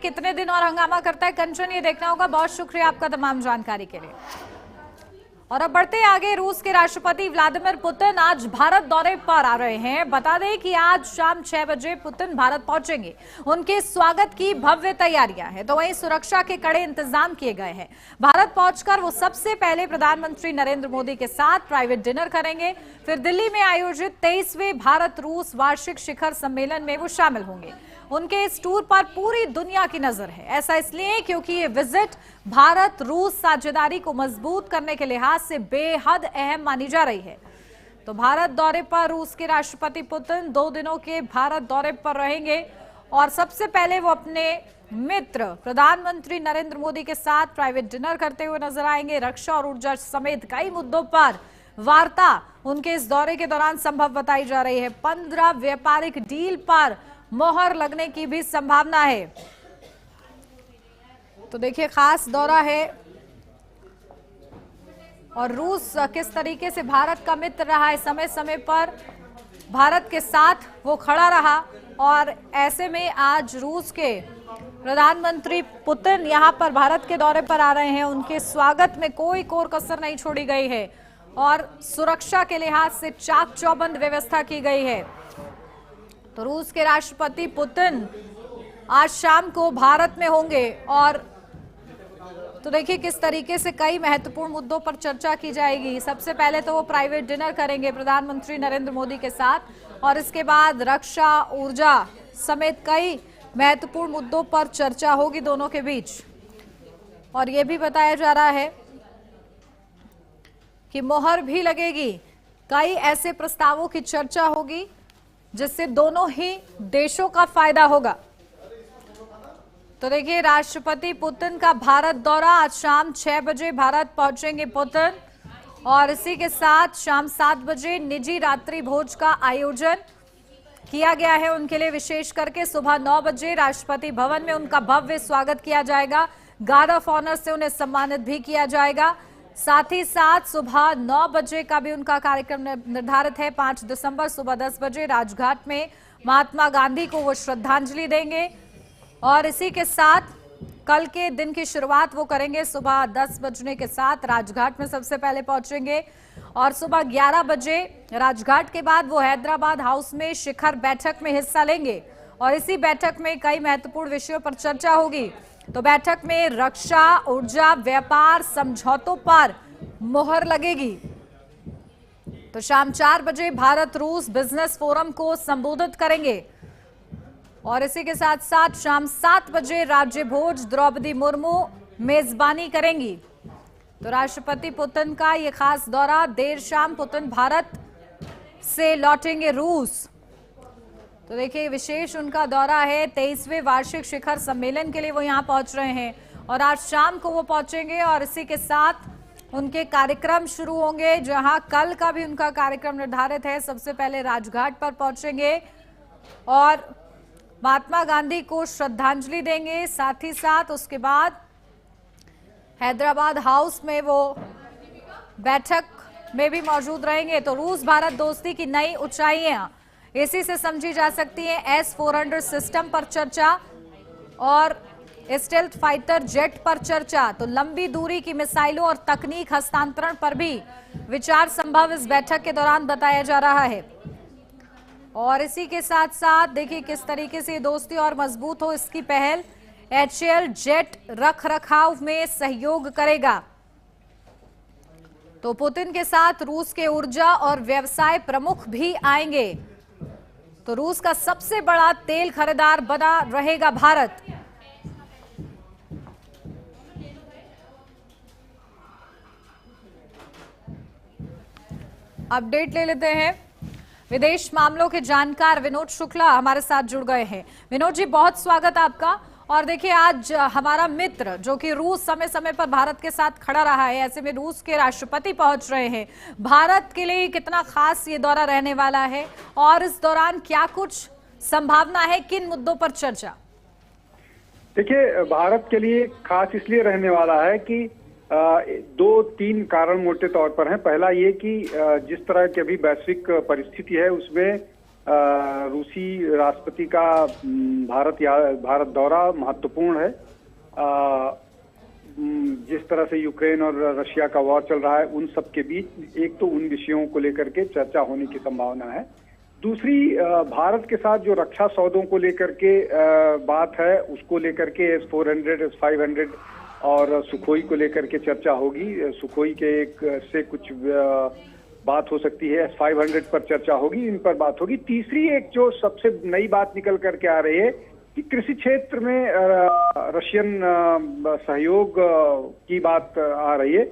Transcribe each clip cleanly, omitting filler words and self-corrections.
कितने दिन और हंगामा करता है कंचन, ये देखना होगा। बहुत शुक्रिया आपका तमाम जानकारी के लिए। और अब बढ़ते आगे, रूस के राष्ट्रपति व्लादिमीर पुतिन आज भारत दौरे पर आ रहे हैं। बता दें कि आज शाम 6 बजे पुतिन भारत पहुंचेंगे। उनके स्वागत की भव्य तैयारियां हैं, तो वहीं सुरक्षा के कड़े इंतजाम किए गए हैं। भारत पहुंचकर वो सबसे पहले प्रधानमंत्री नरेंद्र मोदी के साथ प्राइवेट डिनर करेंगे। फिर दिल्ली में आयोजित 23वें भारत रूस वार्षिक शिखर सम्मेलन में वो शामिल होंगे। उनके इस टूर पर पूरी दुनिया की नजर है। ऐसा इसलिए क्योंकि ये विजिट भारत रूस साझेदारी को मजबूत करने के लिहाज से बेहद अहम मानी जा रही है। तो भारत दौरे पर रूस के राष्ट्रपति पुतिन 2 दिनों के भारत दौरे पर रहेंगे और सबसे पहले वो अपने मित्र प्रधानमंत्री नरेंद्र मोदी के साथ प्राइवेट डिनर करते हुए नजर आएंगे। रक्षा और ऊर्जा समेत कई मुद्दों पर वार्ता उनके इस दौरे के दौरान संभव बताई जा रही है। 15 व्यापारिक डील पर मोहर लगने की भी संभावना है। तो देखिए, खास दौरा है और रूस किस तरीके से भारत का मित्र रहा है, समय समय पर भारत के साथ वो खड़ा रहा। और ऐसे में आज रूस के प्रधानमंत्री पुतिन यहां पर भारत के दौरे पर आ रहे हैं। उनके स्वागत में कोई कोर कसर नहीं छोड़ी गई है और सुरक्षा के लिहाज से चाक चौबंद व्यवस्था की गई है। तो रूस के राष्ट्रपति पुतिन आज शाम को भारत में होंगे और तो देखिए किस तरीके से कई महत्वपूर्ण मुद्दों पर चर्चा की जाएगी। सबसे पहले तो वो प्राइवेट डिनर करेंगे प्रधानमंत्री नरेंद्र मोदी के साथ और इसके बाद रक्षा, ऊर्जा समेत कई महत्वपूर्ण मुद्दों पर चर्चा होगी दोनों के बीच। और ये भी बताया जा रहा है कि मोहर भी लगेगी। कई ऐसे प्रस्तावों की चर्चा होगी जिससे दोनों ही देशों का फायदा होगा। तो देखिए, राष्ट्रपति पुतिन का भारत दौरा, आज शाम 6 बजे भारत पहुंचेंगे पुतिन और इसी के साथ शाम 7 बजे निजी रात्रि भोज का आयोजन किया गया है उनके लिए। विशेष करके सुबह 9 बजे राष्ट्रपति भवन में उनका भव्य स्वागत किया जाएगा। गार्ड ऑफ ऑनर से उन्हें सम्मानित भी किया जाएगा। साथ ही साथ सुबह 9 बजे का भी उनका कार्यक्रम निर्धारित है। 5 दिसंबर सुबह 10 बजे राजघाट में महात्मा गांधी को वो श्रद्धांजलि देंगे और इसी के साथ कल के दिन की शुरुआत वो करेंगे। सुबह 10 बजने के साथ राजघाट में सबसे पहले पहुंचेंगे और सुबह 11 बजे राजघाट के बाद वो हैदराबाद हाउस में शिखर बैठक में हिस्सा लेंगे और इसी बैठक में कई महत्वपूर्ण विषयों पर चर्चा होगी। तो बैठक में रक्षा, ऊर्जा, व्यापार समझौतों पर मोहर लगेगी। तो शाम 4 बजे भारत रूस बिजनेस फोरम को संबोधित करेंगे और इसी के साथ साथ शाम 7 बजे राज्य भोज द्रौपदी मुर्मू मेजबानी करेंगी। तो राष्ट्रपति पुतिन का ये खास दौरा, देर शाम पुतिन भारत से लौटेंगे रूस। तो देखिए, विशेष उनका दौरा है। 23वें वार्षिक शिखर सम्मेलन के लिए वो यहाँ पहुंच रहे हैं और आज शाम को वो पहुंचेंगे और इसी के साथ उनके कार्यक्रम शुरू होंगे, जहां कल का भी उनका कार्यक्रम निर्धारित है। सबसे पहले राजघाट पर पहुंचेंगे और महात्मा गांधी को श्रद्धांजलि देंगे। साथ ही साथ उसके बाद हैदराबाद हाउस में वो बैठक में भी मौजूद रहेंगे। तो रूस भारत दोस्ती की नई ऊंचाइयां इसी से समझी जा सकती है। S-400 सिस्टम पर चर्चा और स्टेल्थ फाइटर जेट पर चर्चा। तो लंबी दूरी की मिसाइलों और तकनीक हस्तांतरण पर भी विचार संभव इस बैठक के दौरान बताया जा रहा है। और इसी के साथ साथ देखिए किस तरीके से दोस्ती और मजबूत हो, इसकी पहल। HAL जेट रख रखाव में सहयोग करेगा। तो पुतिन के साथ रूस के ऊर्जा और व्यवसाय प्रमुख भी आएंगे। तो रूस का सबसे बड़ा तेल खरीदार बना रहेगा भारत। अपडेट ले लेते हैं। विदेश मामलों के जानकार विनोद शुक्ला हमारे साथ जुड़ गए हैं। विनोद जी, बहुत स्वागत आपका। और देखिए, आज हमारा मित्र जो कि रूस समय समय पर भारत के साथ खड़ा रहा है, ऐसे में रूस के राष्ट्रपति पहुंच रहे हैं। भारत के लिए कितना खास ये दौरा रहने वाला है और इस दौरान क्या कुछ संभावना है, किन मुद्दों पर चर्चा? देखिए, भारत के लिए खास इसलिए रहने वाला है कि 2-3 कारण मोटे तौर पर हैं। पहला ये कि जिस तरह की अभी वैश्विक परिस्थिति है उसमें रूसी राष्ट्रपति का भारत दौरा महत्वपूर्ण है। जिस तरह से यूक्रेन और रशिया का वॉर चल रहा है, उन सब के बीच एक तो उन विषयों को लेकर के चर्चा होने की संभावना है। दूसरी, भारत के साथ जो रक्षा सौदों को लेकर के बात है, उसको लेकर के S-400, S-500 और सुखोई को लेकर के चर्चा होगी। सुखोई के एक से कुछ बात हो सकती है, S-500 पर चर्चा होगी, इन पर बात होगी। तीसरी एक जो सबसे नई बात निकल करके आ रही है कि कृषि क्षेत्र में रशियन सहयोग की बात आ रही है।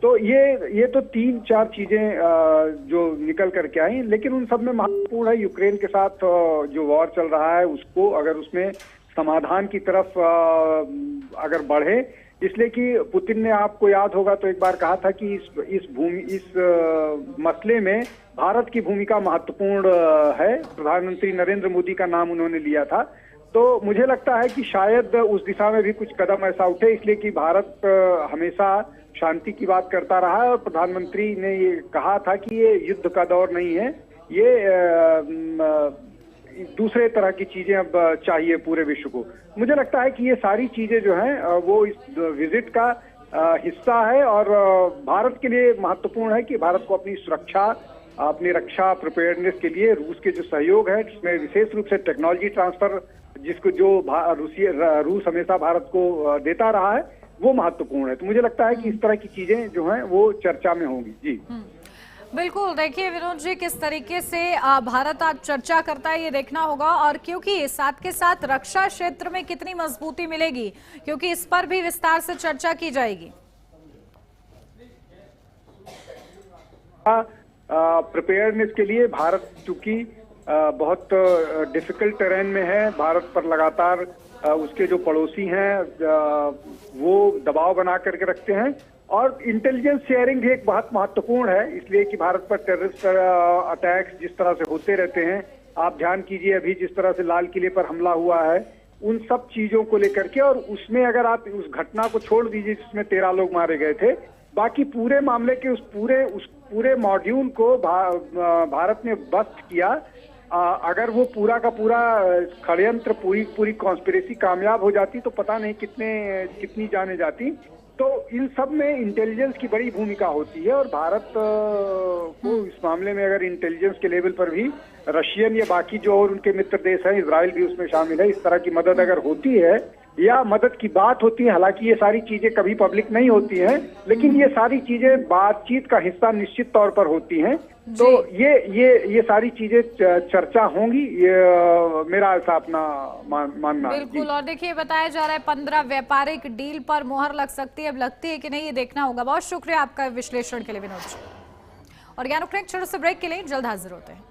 तो ये तो 3-4 चीजें जो निकल करके आई, लेकिन उन सब में महत्वपूर्ण है यूक्रेन के साथ जो वॉर चल रहा है, उसको अगर उसमें समाधान की तरफ अगर बढ़े, इसलिए कि पुतिन ने, आपको याद होगा तो एक बार कहा था कि इस मसले में भारत की भूमिका महत्वपूर्ण है। प्रधानमंत्री नरेंद्र मोदी का नाम उन्होंने लिया था। तो मुझे लगता है कि शायद उस दिशा में भी कुछ कदम ऐसा उठे, इसलिए कि भारत हमेशा शांति की बात करता रहा है और प्रधानमंत्री ने ये कहा था कि ये युद्ध का दौर नहीं है, ये दूसरे तरह की चीजें अब चाहिए पूरे विश्व को। मुझे लगता है कि ये सारी चीजें जो हैं वो इस विजिट का हिस्सा है और भारत के लिए महत्वपूर्ण है कि भारत को अपनी सुरक्षा, अपनी रक्षा प्रिपेयर्डनेस के लिए रूस के जो सहयोग है, जिसमें विशेष रूप से टेक्नोलॉजी ट्रांसफर जिसको जो रूस हमेशा भारत को देता रहा है, वो महत्वपूर्ण है। तो मुझे लगता है कि इस तरह की चीजें जो हैं वो चर्चा में होंगी। जी बिल्कुल। देखिए विनोद जी, किस तरीके से भारत आज चर्चा करता है ये देखना होगा, और क्योंकि साथ के साथ रक्षा क्षेत्र में कितनी मजबूती मिलेगी, क्योंकि इस पर भी विस्तार से चर्चा की जाएगी। प्रिपेयर्डनेस के लिए भारत चूंकि बहुत डिफिकल्ट टेरेन में है, भारत पर लगातार उसके जो पड़ोसी हैं वो दबाव बना करके रखते हैं और इंटेलिजेंस शेयरिंग भी एक बहुत महत्वपूर्ण है, इसलिए कि भारत पर टेररिस्ट अटैक्स जिस तरह से होते रहते हैं, आप ध्यान कीजिए अभी जिस तरह से लाल किले पर हमला हुआ है, उन सब चीजों को लेकर के, और उसमें अगर आप उस घटना को छोड़ दीजिए जिसमें 13 लोग मारे गए थे, बाकी पूरे मामले के उस पूरे मॉड्यूल को भारत ने बस्ट किया। अगर वो पूरा का पूरा षड्यंत्र, पूरी कॉन्स्पिरेसी कामयाब हो जाती तो पता नहीं कितनी जाने जाती। तो इन सब में इंटेलिजेंस की बड़ी भूमिका होती है और भारत को इस मामले में अगर इंटेलिजेंस के लेवल पर भी रशियन या बाकी जो और उनके मित्र देश हैं, इजराइल भी उसमें शामिल है, इस तरह की मदद अगर होती है या मदद की बात होती है, हालांकि ये सारी चीजें कभी पब्लिक नहीं होती हैं, लेकिन ये सारी चीजें बातचीत का हिस्सा निश्चित तौर पर होती हैं। तो ये सारी चीजें चर्चा होंगी, ये मेरा ऐसा अपना मानना है। बिल्कुल। और देखिए बताया जा रहा है 15 व्यापारिक डील पर मोहर लग सकती है, अब लगती है कि नहीं, ये देखना होगा। बहुत शुक्रिया आपका विश्लेषण के लिए विनोद जी। और ज्ञान उपलब्ध छोटे से ब्रेक के लिए जल्द हाजिर होते हैं।